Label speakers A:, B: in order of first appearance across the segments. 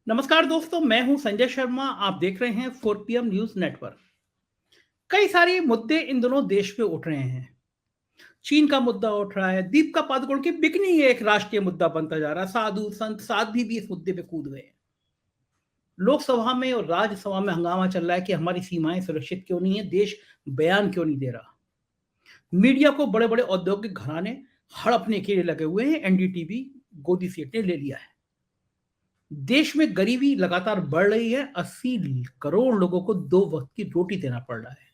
A: नमस्कार दोस्तों, मैं हूं संजय शर्मा। आप देख रहे हैं 4 PM न्यूज नेटवर्क। कई सारे मुद्दे इन दोनों देश पे उठ रहे हैं। चीन का मुद्दा उठ रहा है, दीपिका पादुकोण की बिकनी एक राष्ट्रीय मुद्दा बनता जा रहा है। साधु संत साध्वी भी इस मुद्दे पे कूद गए हैं। लोकसभा में और राज्यसभा में हंगामा चल रहा है कि हमारी सीमाएं सुरक्षित क्यों नहीं है, देश बयान क्यों नहीं दे रहा। मीडिया को बड़े बड़े औद्योगिक घराने हड़पने के लिए लगे हुए हैं। एनडीटीवी गोदी सीट ने ले लिया है। देश में गरीबी लगातार बढ़ रही है। 80 करोड़ लोगों को 2 वक्त की रोटी देना पड़ रहा है।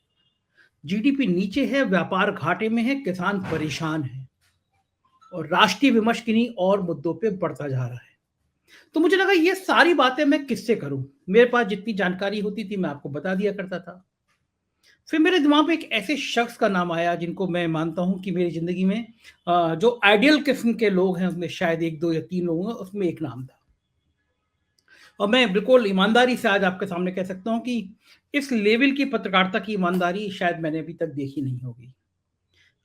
A: जीडीपी नीचे है, व्यापार घाटे में है, किसान परेशान है और राष्ट्रीय विमर्श किन्हीं और मुद्दों पे बढ़ता जा रहा है। तो मुझे लगा ये सारी बातें मैं किससे करूं। मेरे पास जितनी जानकारी होती थी मैं आपको बता दिया करता था। फिर मेरे दिमाग में एक ऐसे शख्स का नाम आया जिनको मैं मानता हूं कि मेरी जिंदगी में जो आइडियल किस्म के लोग हैं उसमें शायद 1 2 या 3 लोग हैं, उसमें एक नाम था। और मैं बिल्कुल ईमानदारी से आज आपके सामने कह सकता हूं कि इस लेवल की पत्रकारिता की ईमानदारी शायद मैंने अभी तक देखी नहीं होगी।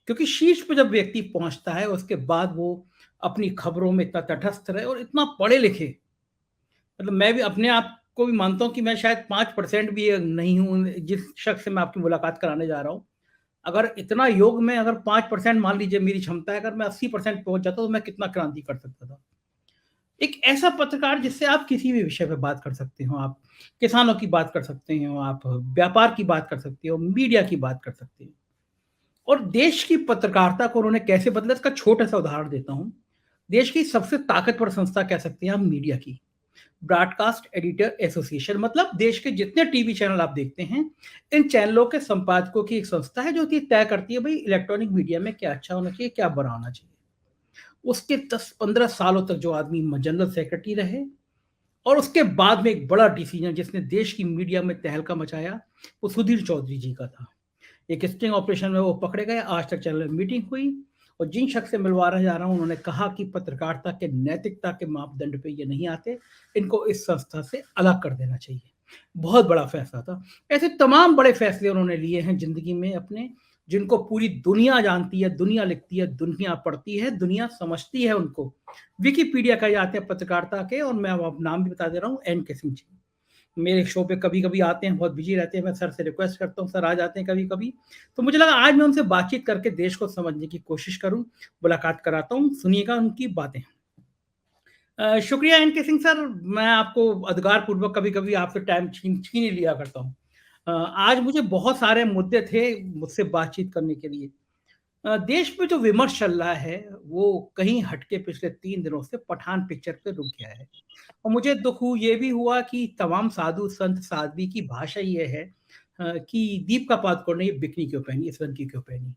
A: क्योंकि शीर्ष पर जब व्यक्ति पहुंचता है उसके बाद वो अपनी खबरों में इतना तटस्थ रहे और इतना पढ़े लिखे। मतलब मैं भी अपने आप को भी मानता हूं कि मैं शायद 5% भी नहीं हूं जिस शख्स से मैं आपकी मुलाकात कराने जा रहा हूं। अगर इतना योग में अगर 5% मान लीजिए मेरी क्षमता है, अगर मैं 80% पहुंच जाता तो मैं कितना क्रांति कर सकता था। एक ऐसा पत्रकार जिससे आप किसी भी विषय पे बात कर सकते हो। आप किसानों की बात कर सकते हो, आप व्यापार की बात कर सकते हो, मीडिया की बात कर सकते हो। और देश की पत्रकारिता को उन्होंने कैसे बदला, इसका छोटा सा उदाहरण देता हूं। देश की सबसे ताकतवर संस्था कह सकते हैं हम मीडिया की, ब्रॉडकास्ट एडिटर एसोसिएशन। मतलब देश के जितने टीवी चैनल आप देखते हैं, इन चैनलों के संपादकों की एक संस्था है जो कि तय करती है भाई इलेक्ट्रॉनिक मीडिया में क्या अच्छा होना चाहिए, क्या बुरा होना चाहिए। उसके 10 15 सालों तक जो आदमी जनरल सेक्रेटरी रहे और उसके बाद में एक बड़ा डिसीजन जिसने देश की मीडिया में तहलका मचाया, वो सुधीर चौधरी जी का था। एक स्टिंग ऑपरेशन में वो पकड़े गए। आज तक चैनल में मीटिंग हुई और जिन शख्स से मिलवा रहा जा रहा हूं उन्होंने कहा कि पत्रकारिता के नैतिकता के मापदंड पे ये नहीं आते, इनको इस संस्था से अलग कर देना चाहिए। बहुत बड़ा फैसला था। ऐसे तमाम बड़े फैसले उन्होंने लिए हैं जिंदगी में अपने, जिनको पूरी दुनिया जानती है, दुनिया लिखती है, दुनिया पढ़ती है, दुनिया समझती है उनको। विकिपीडिया कहे जाते हैं पत्रकारिता के। और मैं अब नाम भी बता दे रहा हूँ, एन के सिंह जी मेरे शो पे कभी कभी आते हैं, बहुत बिजी रहते हैं। मैं सर से रिक्वेस्ट करता हूँ, सर आ जाते हैं कभी कभी। तो मुझे लगा आज मैं उनसे बातचीत करके देश को समझने की कोशिश करूं। मुलाकात कराता हूं, सुनिएगा उनकी बातें। शुक्रिया एन के सिंह सर। मैं आपको अधिकार पूर्वक कभी कभी आपसे टाइम छीन छीन ही लिया करता हूँ। आज मुझे बहुत सारे मुद्दे थे मुझसे बातचीत करने के लिए। देश में जो विमर्श चल रहा है वो कहीं हटके पिछले 3 दिनों से पठान पिक्चर पे रुक गया है। और मुझे दुख ये भी हुआ कि तमाम साधु संत साध्वी की भाषा ये है कि दीपिका पादुकोण ने ये बिकनी क्यों पहनी, इस रंग की क्यों पहनी।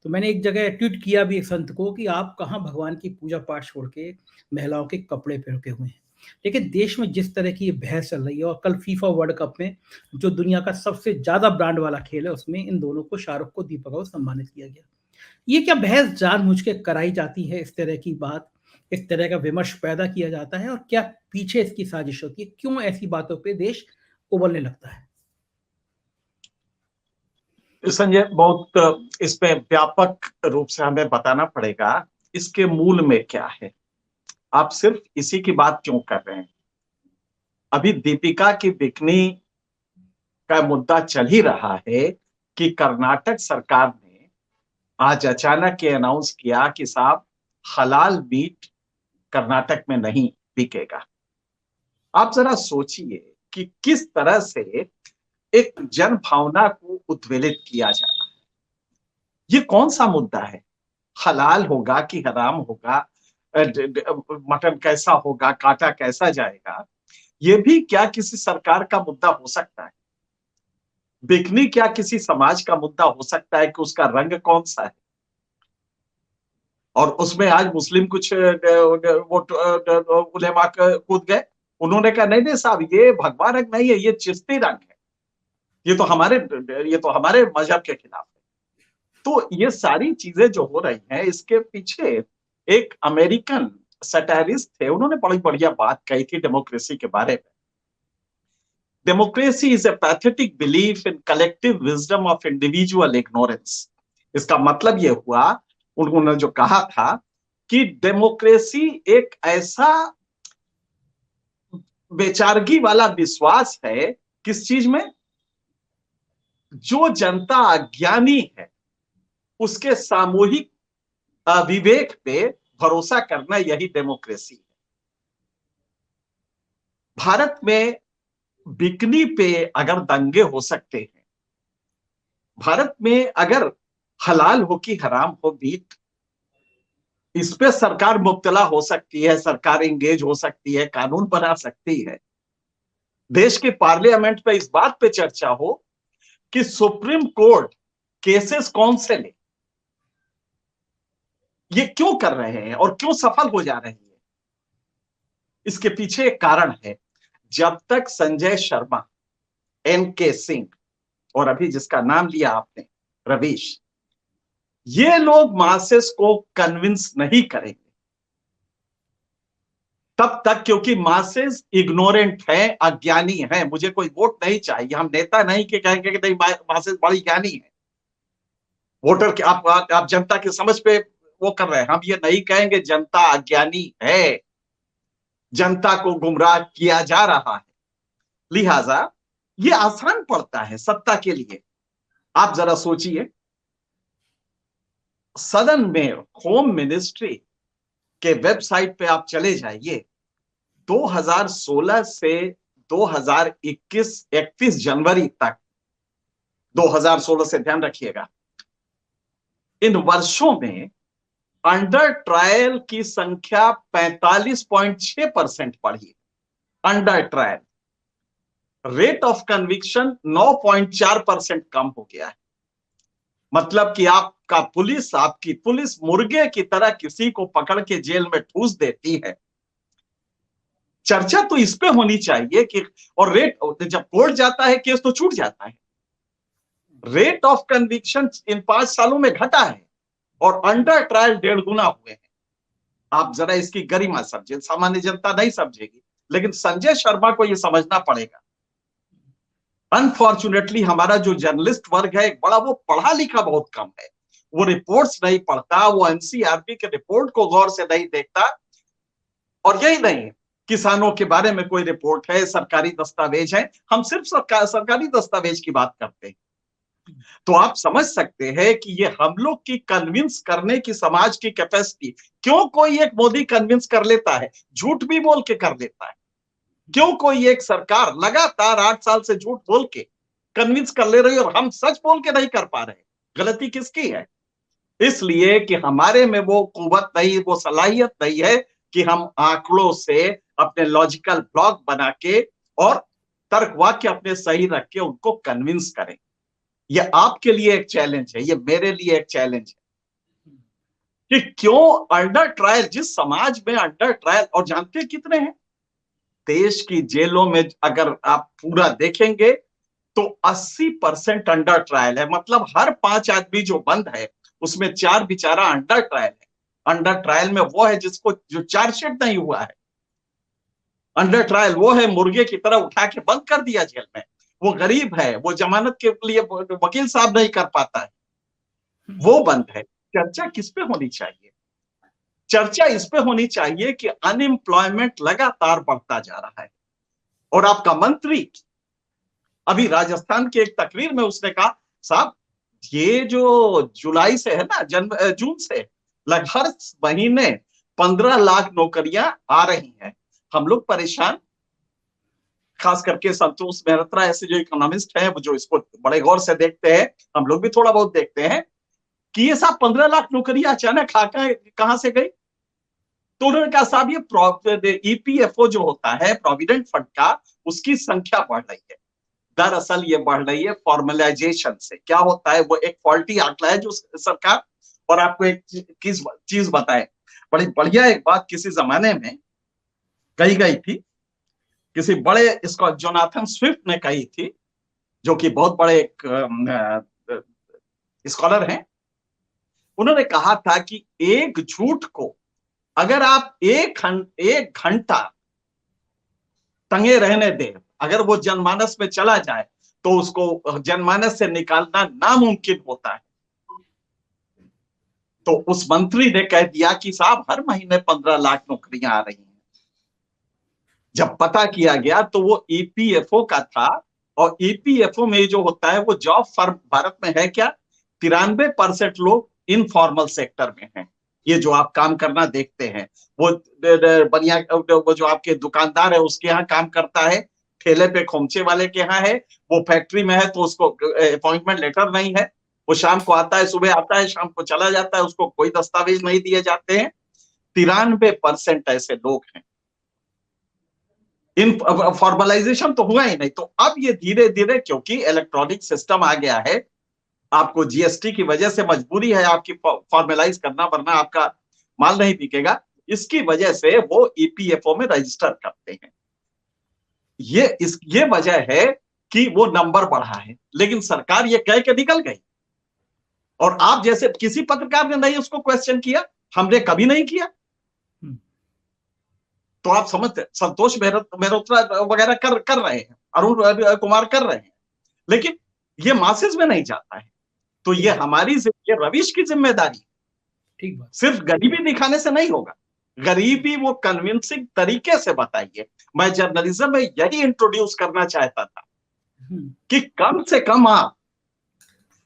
A: तो मैंने एक जगह ट्वीट किया भी एक संत को कि आप कहाँ भगवान की पूजा पाठ छोड़ के महिलाओं के कपड़े पहन के हुए हैं। लेकिन देश में जिस तरह की ये बहस चल रही है, और कल फीफा वर्ल्ड कप में जो दुनिया का सबसे ज्यादा ब्रांड वाला खेल है उसमें इन दोनों को, शाहरुख को, दीपिका को सम्मानित किया गया। ये क्या बहस जानबूझ के कराई जाती है? इस तरह की बात, इस तरह का विमर्श पैदा किया जाता है और क्या पीछे इसकी साजिश होती है? क्यों ऐसी बातों पे देश उबलने लगता है?
B: संजय, बहुत इस पे व्यापक रूप से हमें बताना पड़ेगा इसके मूल में क्या है। आप सिर्फ इसी की बात क्यों कर रहे हैं? अभी दीपिका की बिकनी का मुद्दा चल ही रहा है कि कर्नाटक सरकार ने आज अचानक ये अनाउंस किया कि साहब, हलाल मीट कर्नाटक में नहीं बिकेगा। आप जरा सोचिए कि किस तरह से एक जन भावना को उद्वेलित किया जा रहा है। ये कौन सा मुद्दा है? हलाल होगा कि हराम होगा, मटन कैसा होगा, काटा कैसा जाएगा, ये भी क्या किसी सरकार का मुद्दा हो सकता है? बिकनी क्या किसी समाज का मुद्दा हो सकता है कि उसका रंग कौन सा है? और उसमें आज मुस्लिम कुछ वो उलेमा कूद गए। उन्होंने कहा नहीं नहीं साहब, ये भगवा रंग नहीं है, ये चिश्ती रंग है, ये तो हमारे मजहब के खिलाफ है। तो ये सारी चीजें जो हो रही हैं, इसके पीछे एक अमेरिकन सैटारिस्ट थे, उन्होंने बड़ी बढ़िया बात कही थी डेमोक्रेसी के बारे में। Democracy is a pathetic belief in collective wisdom of individual ignorance. इसका मतलब यह हुआ, उन्होंने जो कहा था कि डेमोक्रेसी एक ऐसा बेचारगी वाला विश्वास है किस चीज में? जो जनता अज्ञानी है उसके सामूहिक विवेक पे भरोसा करना, यही डेमोक्रेसी है। भारत में बिकनी पे अगर दंगे हो सकते हैं, भारत में अगर हलाल हो कि हराम हो मीट, इस पे सरकार मुब्तला हो सकती है, सरकार एंगेज हो सकती है, कानून बना सकती है, देश के पार्लियामेंट पे इस बात पे चर्चा हो कि सुप्रीम कोर्ट केसेस कौन से ले, ये क्यों कर रहे हैं और क्यों सफल हो जा रहे हैं, इसके पीछे एक कारण है। जब तक संजय शर्मा, एनके सिंह और अभी जिसका नाम लिया आपने रवीश, ये लोग मासेस को कन्विंस नहीं करेंगे तब तक, क्योंकि मासेस इग्नोरेंट हैं, अज्ञानी हैं। मुझे कोई वोट नहीं चाहिए, हम नेता नहीं कि कहेंगे कि नहीं मासेस बड़ी ज्ञानी है, वोटर के आप जनता की समझ पे वो कर रहे हैं, हम ये नहीं कहेंगे जनता अज्ञानी है, जनता को गुमराह किया जा रहा है। लिहाजा ये आसान पड़ता है सत्ता के लिए। आप जरा सोचिए, सदन में होम मिनिस्ट्री के वेबसाइट पे आप चले जाइए, 2016 से 2021 31 जनवरी तक, 2016 से ध्यान रखिएगा, इन वर्षों में अंडर ट्रायल की संख्या 45.6% बढ़ी। Under trial rate of conviction 9.4% कम हो गया है। मतलब कि आपकी पुलिस मुर्गे की तरह किसी को पकड़ के जेल में ठूस देती है। चर्चा तो इस पे होनी चाहिए कि, और रेट, जब कोर्ट जाता है केस तो छूट जाता है, रेट ऑफ कन्विक्शन इन 5 सालों में घटा है और अंडर ट्रायल 1.5 गुना हुए हैं। आप जरा इसकी गरिमा समझे, सामान्य जनता नहीं समझेगी, लेकिन संजय शर्मा को यह समझना पड़ेगा। अनफॉर्चुनेटली हमारा जो जर्नलिस्ट वर्ग है एक बड़ा, वो पढ़ा लिखा बहुत कम है, वो रिपोर्ट्स नहीं पढ़ता, वो एनसीआरबी के रिपोर्ट को गौर से नहीं देखता। और यही नहीं, किसानों के बारे में कोई रिपोर्ट है, सरकारी दस्तावेज है, हम सिर्फ सरकारी दस्तावेज की बात करते हैं। तो आप समझ सकते हैं कि ये हम लोग की कन्विंस करने की समाज की कैपेसिटी, क्यों कोई एक मोदी कन्विंस कर लेता है, झूठ भी बोल के कर लेता है, क्यों कोई एक सरकार लगातार 8 साल से झूठ बोल के कन्विंस कर ले रही है और हम सच बोल के नहीं कर पा रहे, गलती किसकी है? इसलिए कि हमारे में वो कुव्वत नहीं, वो सलाहियत नहीं है कि हम आंकड़ों से अपने लॉजिकल ब्लॉक बना के और तर्क वाक्य अपने सही रख के उनको कन्विंस करें। ये आपके लिए एक चैलेंज है, ये मेरे लिए एक चैलेंज है कि क्यों अंडर ट्रायल, जिस समाज में अंडर ट्रायल, और जानते कितने हैं देश की जेलों में, अगर आप पूरा देखेंगे तो 80% अंडर ट्रायल है। मतलब हर 5 आदमी जो बंद है उसमें 4 बेचारा अंडर ट्रायल है। अंडर ट्रायल में वो है जिसको, जो चार्जशीट नहीं हुआ है। अंडर ट्रायल वो है मुर्गे की तरह उठा के बंद कर दिया जेल में, वो गरीब है, वो जमानत के लिए वकील साहब नहीं कर पाता है, वो बंद है। चर्चा किस पे होनी चाहिए? चर्चा इस पे होनी चाहिए कि अनएम्प्लॉयमेंट लगातार बढ़ता जा रहा है और आपका मंत्री अभी राजस्थान की एक तकरीर में उसने कहा, साहब ये जो जुलाई से है ना, जून से लगभग हर महीने 15 लाख नौकरियां आ रही हैं, हम लोग परेशान। खास करके संतोष मेहरोत्रा ऐसे जो इकोनॉमिस्ट हैं, वो जो इसको बड़े गौर से देखते हैं, हम लोग भी थोड़ा बहुत देखते हैं कि ये साहब 15 लाख नौकरियां अचानक कहां से गई। तो उन्होंने कहा, साहब ये ईपीएफओ जो होता है प्रोविडेंट फंड का, उसकी संख्या बढ़ रही है। दरअसल ये बढ़ रही है फॉर्मलाइजेशन से। क्या होता है, वो एक फॉल्टी आंकड़ा है जो सरकार, और आपको एक चीज बताए, बड़ी बढ़िया एक बात किसी जमाने में कही गई थी, किसी बड़े, इसको जोनाथन स्विफ्ट ने कही थी, जो कि बहुत बड़े एक स्कॉलर हैं। उन्होंने कहा था कि एक झूठ को अगर आप एक घंटा टंगे रहने दें, अगर वो जनमानस में चला जाए तो उसको जनमानस से निकालना नामुमकिन होता है। तो उस मंत्री ने कह दिया कि साहब हर महीने 15 लाख नौकरियां आ रही हैं। जब पता किया गया तो वो ईपीएफओ का था, और ईपीएफओ में जो होता है वो जॉब फर्म भारत में है क्या, 93% लोग इनफॉर्मल सेक्टर में हैं। ये जो आप काम करना देखते हैं, वो बनिया, वो जो आपके दुकानदार है उसके यहाँ काम करता है, ठेले पे खोमचे वाले के यहाँ है, वो फैक्ट्री में है तो उसको अपॉइंटमेंट लेटर नहीं है, वो शाम को आता है, सुबह आता है, शाम को चला जाता है, उसको कोई दस्तावेज नहीं दिए जाते हैं। 93% ऐसे लोग हैं। इन फॉर्मलाइजेशन तो हुआ ही नहीं। तो अब ये धीरे धीरे, क्योंकि इलेक्ट्रॉनिक सिस्टम आ गया है, आपको जीएसटी की वजह से मजबूरी है आपकी फॉर्मलाइज करना, वरना आपका माल नहीं बिकेगा, इसकी वजह से वो ईपीएफओ में रजिस्टर करते हैं। ये वजह है कि वो नंबर बढ़ा है, लेकिन सरकार ये कह के निकल गई, और आप जैसे किसी पत्रकार ने नहीं उसको क्वेश्चन किया, हमने कभी नहीं किया। तो आप समझते, संतोष मेहरोत्रा वगैरह कर रहे हैं, अरुण कुमार कर रहे हैं, लेकिन ये मासेस में नहीं जाता है। तो ये हमारी, ये रविश की जिम्मेदारी,
A: ठीक बात,
B: सिर्फ गरीबी दिखाने से नहीं होगा, गरीबी वो कन्विंसिंग तरीके से बताइए। मैं जर्नलिज्म में यही इंट्रोड्यूस करना चाहता था कि कम से कम आप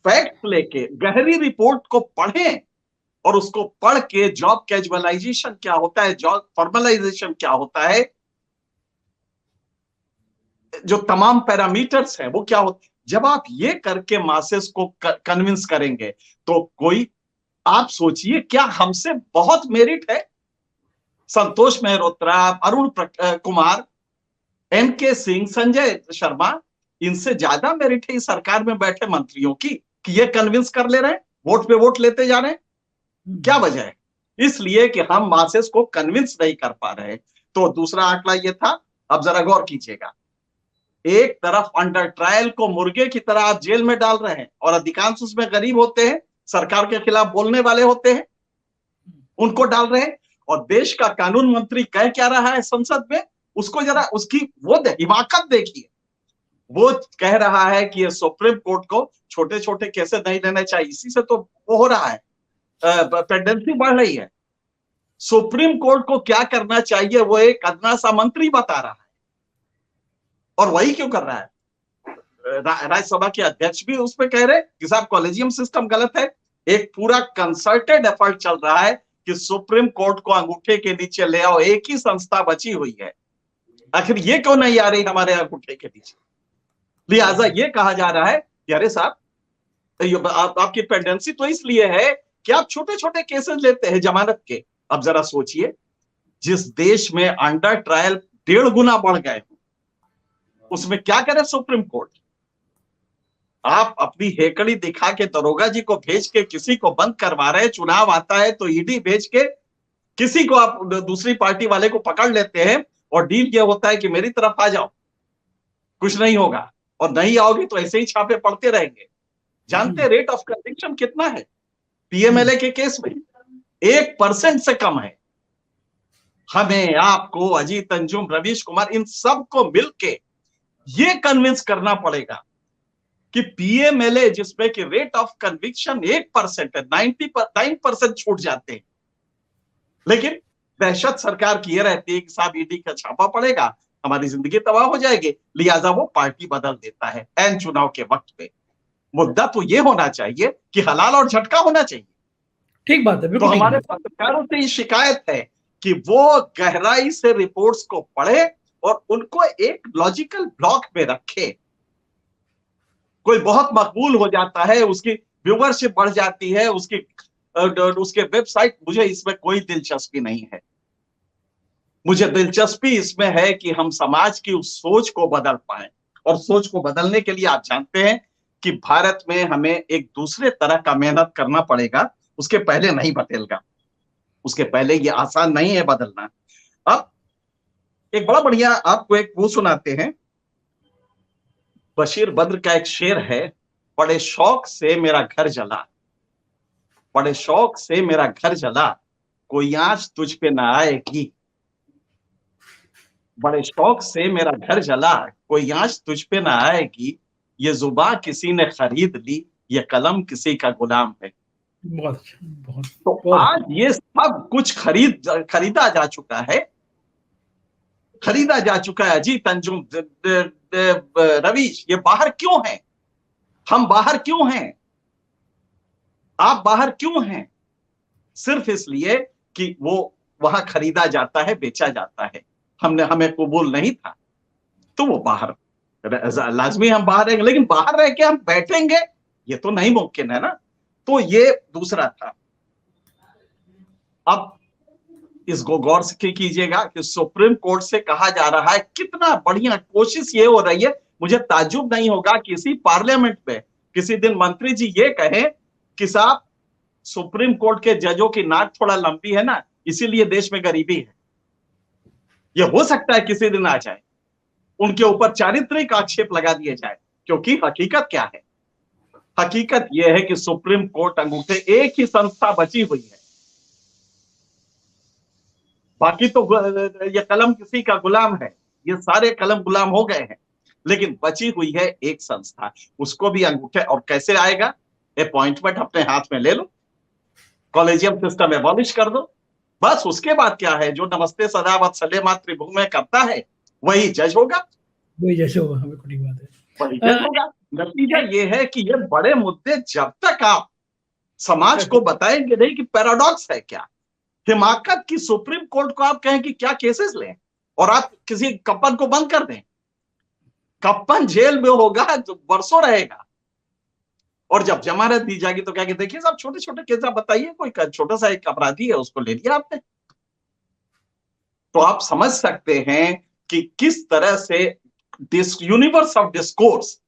B: फैक्ट लेके गहरी रिपोर्ट को पढ़ें, और उसको पढ़ के जॉब कैजुअलाइजेशन क्या होता है, जॉब फॉर्मलाइजेशन क्या होता है, जो तमाम पैरामीटर्स हैं वो क्या होते हैं। जब आप ये करके मासेस को कन्विंस करेंगे तो कोई, आप सोचिए क्या हमसे बहुत मेरिट है, संतोष मेहरोत्रा, अरुण कुमार, एनके सिंह, संजय शर्मा, इनसे ज्यादा मेरिट है इस सरकार में बैठे मंत्रियों की कि ये कन्विंस कर ले रहे हैं, वोट पे वोट लेते जा रहे हैं। क्या वजह है? इसलिए कि हम मासेस को कन्विंस नहीं कर पा रहे। तो दूसरा आंकड़ा ये था, अब जरा गौर कीजिएगा, एक तरफ अंडर ट्रायल को मुर्गे की तरह आप जेल में डाल रहे हैं, और अधिकांश उसमें गरीब होते हैं, सरकार के खिलाफ बोलने वाले होते हैं, उनको डाल रहे हैं। और देश का कानून मंत्री कह क्या रहा है संसद में, उसको जरा उसकी वो हिमाकत देखिए। वो कह रहा है कि ये सुप्रीम कोर्ट को छोटे छोटे केसेस नहीं लेने चाहिए, इसी से तो वो हो रहा है, पेंडेंसी बढ़ रही है। सुप्रीम कोर्ट को क्या करना चाहिए वो एक अदना सा मंत्री बता रहा है, और वही क्यों कर रहा है? राज्यसभा के अध्यक्ष भी उसमें कह रहे कि साहब कॉलेजियम सिस्टम गलत है। एक पूरा कंसल्टेड एफर्ट चल रहा है कि सुप्रीम कोर्ट को अंगूठे के नीचे ले आओ, एक ही संस्था बची हुई है, आखिर ये क्यों नहीं आ रही हमारे अंगूठे के नीचे? लिहाजा ये कहा जा रहा है कि अरे साहब, आपकी पेंडेंसी तो इसलिए है कि आप छोटे छोटे केसेस लेते हैं जमानत के। अब जरा सोचिए, जिस देश में अंडर ट्रायल 1.5 गुना बढ़ गए, उसमें क्या करे सुप्रीम कोर्ट? आप अपनी हेकड़ी दिखा के दरोगा जी को भेज के किसी को बंद करवा रहे, चुनाव आता है तो ईडी भेज के किसी को आप दूसरी पार्टी वाले को पकड़ लेते हैं, और डील ये होता है कि मेरी तरफ आ जाओ, कुछ नहीं होगा, और नहीं आओगे तो ऐसे ही छापे पड़ते रहेंगे। जानते रेट ऑफ कन्विक्शन कितना है पीएमएलए के केस में? 1% से कम है। हमें, आपको, अजीत अंजुम, रवीश कुमार, इन सबको मिलके ये कन्विंस करना पड़ेगा कि पीएमएलए, जिसमें कि रेट ऑफ कन्विक्शन 1% है, 9% छूट जाते हैं, लेकिन दहशत सरकार की ये रहती है कि साहब ईडी का छापा पड़ेगा, हमारी जिंदगी तबाह हो जाएगी, लिहाजा वो पार्टी बदल देता है एन चुनाव के वक्त पे। मुद्दा तो ये होना चाहिए कि हलाल और झटका होना चाहिए।
A: ठीक बात है।
B: तो हमारे पत्रकारों से ये शिकायत है कि वो गहराई से रिपोर्ट्स को पढ़े और उनको एक लॉजिकल ब्लॉक में रखे। कोई बहुत मकबूल हो जाता है, उसकी व्यूवरशिप बढ़ जाती है, उसके वेबसाइट, मुझे इसमें कोई दिलचस्पी नहीं है। मुझे दिलचस्पी इसमें है कि हम समाज की उस सोच को बदल पाए, और सोच को बदलने के लिए आप जानते हैं कि भारत में हमें एक दूसरे तरह का मेहनत करना पड़ेगा, उसके पहले नहीं बदलेगा, उसके पहले ये आसान नहीं है बदलना। अब एक बड़ा बढ़िया आपको एक वो सुनाते हैं, बशीर बद्र का एक शेर है, बड़े शौक से मेरा घर जला, बड़े शौक से मेरा घर जला, कोई आंच तुझ पे ना आएगी, बड़े शौक से मेरा घर जला, कोई आंच तुझ पे ना आएगी, ये जुबान किसी ने खरीद ली, ये कलम किसी का गुलाम है।
A: बहुत अच्छा, बहुत।
B: तो आज ये सब कुछ खरीदा जा चुका है, खरीदा जा चुका है। अजीत, अंजुम, रवीश, ये बाहर क्यों हैं? हम बाहर क्यों हैं? आप बाहर क्यों हैं? सिर्फ इसलिए कि वो वहां खरीदा जाता है, बेचा जाता है। हमें कबूल नहीं था तो वो बाहर, लाजमी हम बाहर रहेंगे, लेकिन बाहर रह के हम बैठेंगे ये तो नहीं मुमकिन है ना। तो ये दूसरा था। अब इसको गौर से कीजिएगा कि सुप्रीम कोर्ट से कहा जा रहा है, कितना बढ़िया कोशिश ये हो रही है। मुझे ताज्जुब नहीं होगा किसी पार्लियामेंट में किसी दिन मंत्री जी ये कहें कि साहब, सुप्रीम कोर्ट के जजों की नाक थोड़ा लंबी है ना, इसीलिए देश में गरीबी है। यह हो सकता है किसी दिन आ जाए, उनके ऊपर चारित्रिक आक्षेप लगा दिए जाए। क्योंकि हकीकत क्या है? हकीकत यह है कि सुप्रीम कोर्ट अंगूठे, एक ही संस्था बची हुई है, बाकी तो ये कलम किसी का गुलाम है, ये सारे कलम गुलाम हो गए हैं, लेकिन बची हुई है एक संस्था, उसको भी अंगूठे। और कैसे आएगा? अपॉइंटमेंट अपने हाथ में ले लो, कॉलेजियम सिस्टम एबॉलिश कर दो, बस। उसके बाद क्या है? जो नमस्ते सदा वत्सले मातृभूमि में करता है वही जज होगा,
A: वही जज होगा। हमें कोई बात है,
B: वही जज होगा। नतीजा ये है कि ये बड़े मुद्दे जब तक आप समाज को बताएंगे नहीं कि पैराडॉक्स है क्या, हिमाकत की सुप्रीम कोर्ट को आप कहें कि क्या केसेस लें और आप किसी कप्पन को बंद कर दें, कप्पन जेल में होगा तो वर्षों रहेगा, और जब जमानत दी जाएगी तो क्या कि देखिए साहब, छोटे छोटे केस आप बताइए, कोई छोटा सा एक अपराधी है उसको ले लिया आपने। तो आप समझ सकते हैं कि किस तरह से यूनिवर्स ऑफ डिस्कोर्स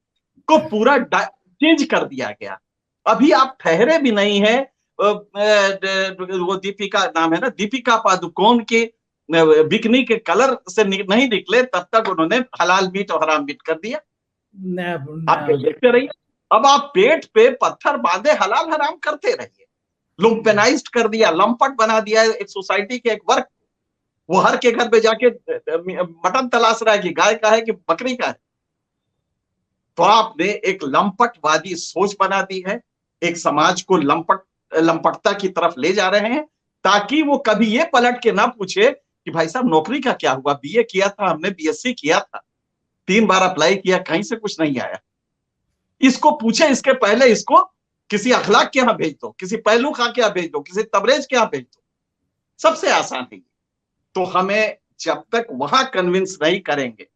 B: को पूरा चेंज कर दिया गया। अभी आप ठहरे भी नहीं है, वो दीपिका नाम है ना, दीपिका पादुकोण के बिकनी के कलर से नहीं निकले तब तक उन्होंने हलाल मीट और हराम मीट कर दिया। आप देखते रहिए। अब आप पेट पे पत्थर बांधे हलाल हराम करते रहिए, लुम्पेनाइज्ड कर दिया, लंपट बना दिया एक सोसाइटी के एक वर्ग। वो हर के घर पे जाके मटन तलाश रहा है कि गाय का है कि बकरी का है। तो आपने एक लंपटवादी सोच बना दी है, एक समाज को लंपटता की तरफ ले जा रहे हैं, ताकि वो कभी ये पलट के ना पूछे कि भाई साहब नौकरी का क्या हुआ, बीए किया था हमने, बीएससी किया था, 3 बार अप्लाई किया, कहीं से कुछ नहीं आया। इसको पूछे इसके पहले इसको किसी अखलाक के यहां भेज दो, किसी पहलू खा के यहां भेज दो, किसी तबरेज के यहां भेज दो, सबसे आसान है। तो हमें जब तक वहां कन्विंस नहीं करेंगे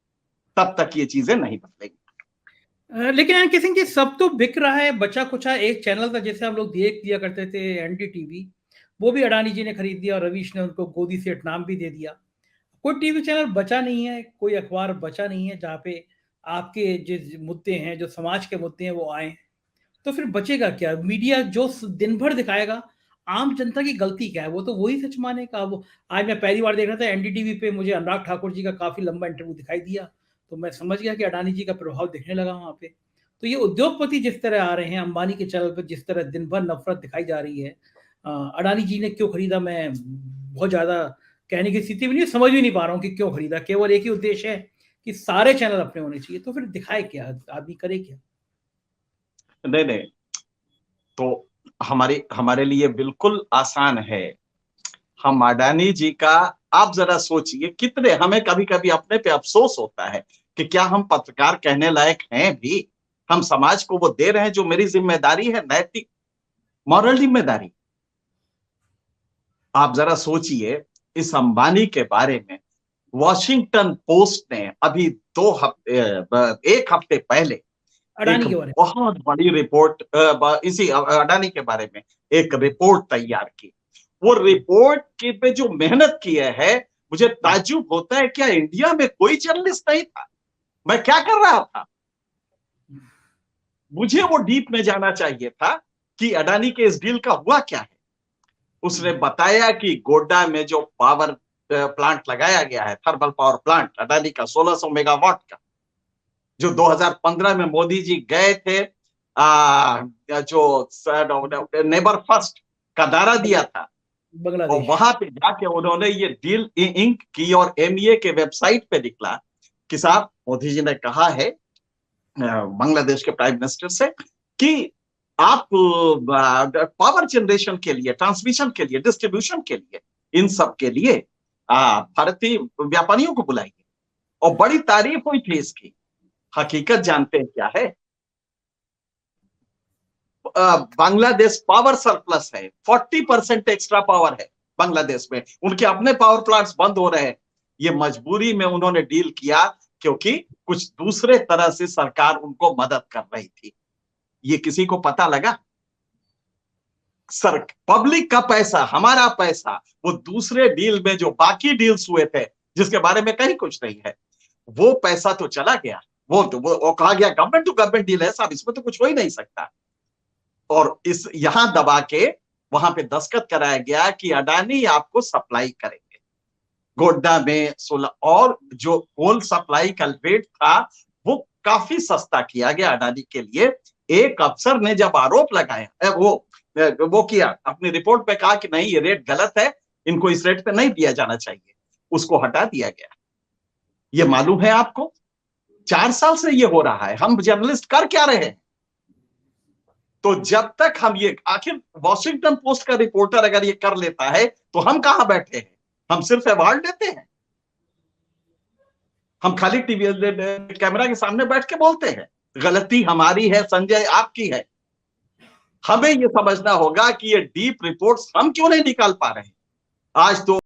B: तब तक ये चीजें नहीं बदलेंगी।
A: लेकिन एनके सिंह जी, सब तो बिक रहा है, बचा कुचा एक चैनल था जैसे हम लोग देख दिया करते थे, एनडीटीवी, वो भी अडानी जी ने खरीद दिया और रवीश ने उनको गोदी सेठ नाम भी दे दिया। कोई टीवी चैनल बचा नहीं है, कोई अखबार बचा नहीं है जहाँ पे आपके जो मुद्दे हैं, जो समाज के मुद्दे हैं वो आए। तो फिर बचेगा क्या? मीडिया जो दिन भर दिखाएगा, आम जनता की गलती क्या है? वो तो वही सच मानेगा। वो आज मैं पहली बार देख रहा था एनडीटीवी पे, मुझे अनुराग ठाकुर जी का काफी लंबा इंटरव्यू दिखाई दिया, तो मैं समझ गया कि अडानी जी का प्रभाव दिखने लगा वहां पे। तो ये उद्योगपति जिस तरह आ रहे हैं, अंबानी के चैनल पर जिस तरह दिन भर नफरत दिखाई जा रही है, अडानी जी ने क्यों खरीदा, मैं बहुत ज्यादा कहने की स्थिति में नहीं, समझ भी नहीं पा रहा हूँ कि क्यों खरीदा। केवल एक ही उद्देश्य है कि सारे चैनल अपने होने चाहिए, तो फिर दिखाए क्या, आदमी करे क्या?
B: नहीं नहीं, तो हमारे लिए बिल्कुल आसान है। हम अडानी जी का, आप जरा सोचिए, कितने हमें कभी कभी अपने पे अफसोस होता है कि क्या हम पत्रकार कहने लायक हैं भी? हम समाज को वो दे रहे हैं जो मेरी जिम्मेदारी है, नैतिक मॉरल जिम्मेदारी। आप जरा सोचिए, इस अंबानी के बारे में वॉशिंगटन पोस्ट ने अभी एक हफ्ते पहले एक
A: अडानी के बारे
B: बहुत बड़ी रिपोर्ट इसी अडानी के बारे में एक रिपोर्ट तैयार की। वो रिपोर्ट की पे जो मेहनत की है, मुझे ताज्जुब होता है, क्या इंडिया में कोई जर्नलिस्ट नहीं था? मैं क्या कर रहा था? मुझे वो डीप में जाना चाहिए था कि अडानी के इस डील का हुआ क्या है। उसने बताया कि गोड्डा में जो पावर प्लांट लगाया गया है, थर्मल पावर प्लांट अडानी का 1600 मेगावाट का, जो 2015 में मोदी जी गए थे, जो नेबर फर्स्ट का नारा दिया था, और
A: बांग्लादेश।
B: वहां पे जाके उन्होंने ये डील इंक की, और एमईए के वेबसाइट पे निकला कि साहब मोदी जी ने कहा है बांग्लादेश के प्राइम मिनिस्टर से कि आप पावर जनरेशन के लिए, ट्रांसमिशन के लिए, डिस्ट्रीब्यूशन के लिए, इन सब के लिए भारतीय व्यापारियों को बुलाइए। और बड़ी तारीफ हुई थी इसकी। हकीकत जानते हैं क्या है? बांग्लादेश पावर सरप्लस है, 40% एक्स्ट्रा पावर है बांग्लादेश में। उनके अपने पावर प्लांट्स बंद हो रहे हैं। ये मजबूरी में उन्होंने डील किया, क्योंकि कुछ दूसरे तरह से सरकार उनको मदद कर रही थी। ये किसी को पता लगा? सर, पब्लिक का पैसा, हमारा पैसा, वो दूसरे डील में जो बाकी डील्स हुए थे, जिसके बारे में कहीं कुछ नहीं है, वो पैसा तो चला गया। वो कहा गया गवर्नमेंट टू गवर्नमेंट डील है साहब, इसमें तो कुछ हो ही नहीं सकता। और इस यहां दबा के वहां पे दस्तखत कराया गया कि अडानी आपको सप्लाई करेंगे गोड्डा में 16, और जो कोल सप्लाई का रेट था वो काफी सस्ता किया गया अडानी के लिए। एक अफसर ने जब आरोप लगाया, वो किया अपनी रिपोर्ट पे, कहा कि नहीं ये रेट गलत है, इनको इस रेट पे नहीं दिया जाना चाहिए, उसको हटा दिया गया। ये मालूम है आपको? 4 साल से ये हो रहा है। हम जर्नलिस्ट कर क्या रहे हैं? तो जब तक हम ये, आखिर वॉशिंगटन पोस्ट का रिपोर्टर अगर ये कर लेता है तो हम कहां बैठे हैं? हम सिर्फ अवार्ड देते हैं, हम खाली टीवी कैमरा के सामने बैठ के बोलते हैं। गलती हमारी है संजय, आपकी है। हमें ये समझना होगा कि ये डीप रिपोर्ट्स हम क्यों नहीं निकाल पा रहे हैं। आज तो